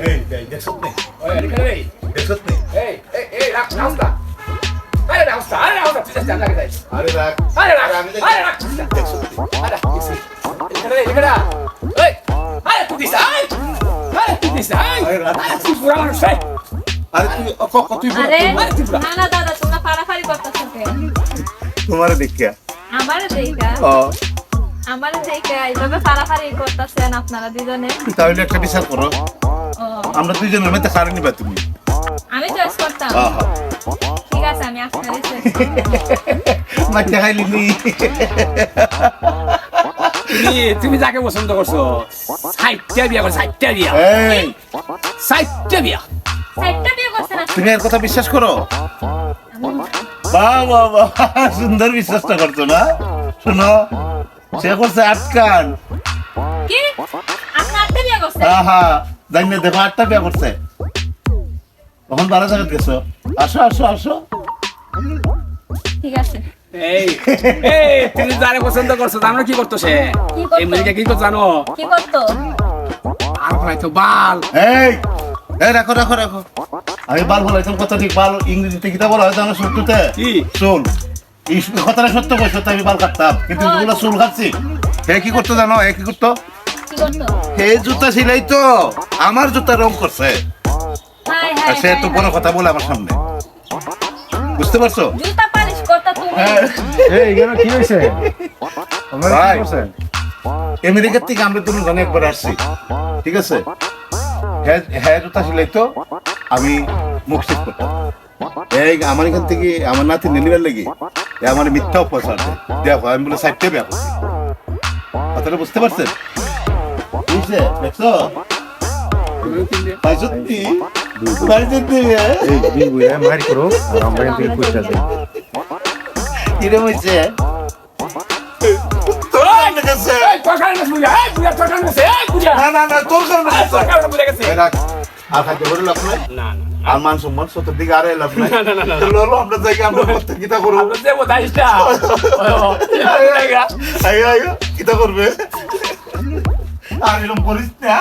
এই দেখছত নে ওই এখানে রে দেখছত নে এই রাস্তা আরে রাস্তা তুই যা লাগে যাই আরে রাখ আরে রাখ আমি আরে রাখ দেখছত নে আরে এখানে এই আরে তুই দিস আরে তুই দিস আরে তুই পুরা মানুষ আরে তুই তুই আরে না না দাদা তোমরা ফাড়াফাড়ি করতেছো কেন? তোমারে দেখিয়া আমারে দেখা এইভাবে ফাড়াফাড়ি করতেছেন আপনারা দুজনে। তাহলে একটা বিচার করো ও আমরা দুইজনের মধ্যে কারণ নিবা তুমি আমি চয়েস করতাম। ঠিক আছে আমি আপনারই চয়েস মাইতে খাইলি নি তুমি যাকে পছন্দ করছো সাইটটা বিয়া করছো সাইটটা বিয়া এই সাইটটা বিয়া সাইডটা বিয়ে করছেন আপনি? তুমি এর কথা বিশ্বাস করো বাহ বাহ বাহ সুন্দর বিশ্বাসটা করছো না শোনো সে করছে আটকান কি আপনি আটটা বিয়ে করছেন? আহা জানি দেখো আটটা বিয়া করছে তখন 12 জায়গা গেছো আসো আসো আসো ঠিক আছে এই তুমি যারে পছন্দ করছো আমরা কি করতো সে কি করতো? এই মেয়েকে কি করতো জানো কি করতো? আর হয়তো বাল এই এই রাখো রাখো রাখো আমি বাল বলাইতাম কথা ঠিক বাল ইংরেজিতে কিতা বলা হয় জানো সত্যতে কি চুল এই কথাটা সত্য কই সত্য আমি বাল কাটতাম কিন্তু যেগুলো চুল কাটছি হে কি করতো জানো হে কি করতো কি করতো? হে জুতা সিলাই তো আমার জুতা রং করছে হাই আর হাই সে তো বড় কথা বলে আমার সামনে বুঝতে পারছো জুতা পালিশ করতা তুমি? এই কেন কি হয়েছে আমরা ভাই। কি করছেন আমেরিকার থেকে আমরা তুমি জনে একবার আসছি ঠিক আছে হ্যাঁ জুতা সিলাই তো আমি মুখ ঠিক করতাম এই আমার এখান থেকে আমার নাতি নিবার লেগে আমার মিথ্যা উপহার আছে দেখো আমি বলে সাইডটা বিয়া করছি কথাটা বুঝতে পারছেন বুঝছে দেখছো ভাই সত্যি ভাই সত্যি এই দুই বুইরা মার করো আর আমরা এখান থেকে কইতা যাই কিরম হয়েছে না না না তোর কারণে এই রাখ আর খাইতে বলে লাভ নাই আর মান সম্মান সত্যের দিকে আর লাভ নাই ললো আমরা জায়গা আমরা করতে কিতা করব আইও আইও কিতা করবে আর এরকম করিস না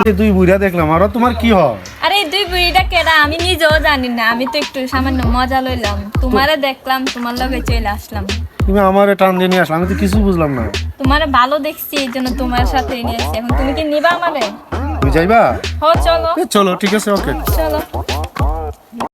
এই দুই বুইরা দেখলাম আর তোমার কি হয় আরে এই দুই বুড়িটা কেডা আমি নিজেও জানি না, আমি তো একটু সামান্য মজা লইলাম, তোমারে দেখলাম তোমার লগে চলে আসলাম। তুমি আমারে টান দিয়ে নিয়ে আসলে আমি তো কিছু বুঝলাম না তোমারে ভালো দেখছি এই জন্য তোমার সাথে নিয়ে এসেছি। এখন তুমি কি নিবা আমারে? তুই যাইবা হো চলো চলো ঠিক আছে ওকে চলো।